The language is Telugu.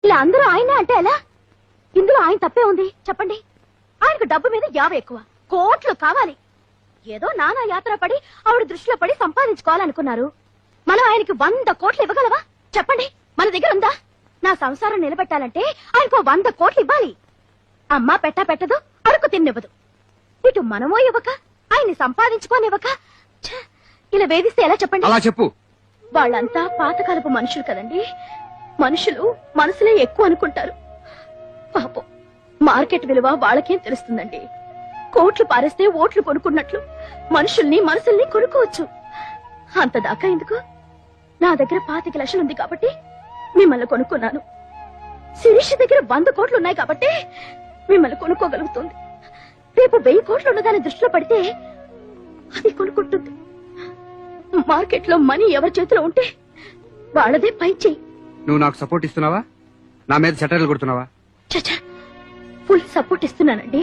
ఇలా అందరూ ఆయనే అంటే ఎలా? ఇందులో ఆయన తప్పే ఉంది చెప్పండి. ఆయనకు డబ్బు మీద యావ ఎక్కువ, కోట్లు కావాలి. ఏదో నానా యాత్ర పడి ఆవిడ దృష్టిలో పడి సంపాదించుకోవాలనుకున్నారు. మనం ఆయనకి 100 కోట్లు ఇవ్వగలవా చెప్పండి? మన దగ్గర ఉందా? నా సంసారం నిలబెట్టాలంటే ఆయనకు 100 కోట్లు ఇవ్వాలి. అమ్మా పెట్టదు, అడుగు తిన్నివ్వదు. ఇటు మనమో ఇవ్వక ఆయన్ని సంపాదించుకోనివ్వక ఇలా వేధిస్తే ఎలా చెప్పండి? అలా చెప్పు. వాళ్ళంతా పాతకాలపు మనుషులు కదండి. మనుషులు మనసులే ఎక్కువ అనుకుంటారు. పాపం మార్కెట్ విలువ వాళ్ళకేం తెలుస్తుందండి. కోట్లు పారేస్తే ఓట్లు కొనుక్కున్నట్లు మనుషుల్ని మనసుల్ని కొనుక్కోవచ్చు. అంతదాకా ఎందుకు? నా దగ్గర 25 లక్షలు ఉంది కాబట్టి మిమ్మల్ని కొనుక్కున్నాను. శిరీష్ దగ్గర 100 కోట్లు ఉన్నాయి కాబట్టి మిమ్మల్ని కొనుక్కోగలుగుతుంది. రేపు 1000 కోట్లు ఉన్నదాన్ని దృష్టిలో పడితే అది కొనుక్కుంటుంది. మార్కెట్ లో మనీ ఎవరి చేతిలో ఉంటే వాళ్ళదే పై చెయ్యి. నువ్వు నాకు సపోర్ట్ ఇస్తున్నావా? నా మీద సెటర్లు కొడుతున్నావా? చచ్చా, ఫుల్ సపోర్ట్ ఇస్తున్నానండి.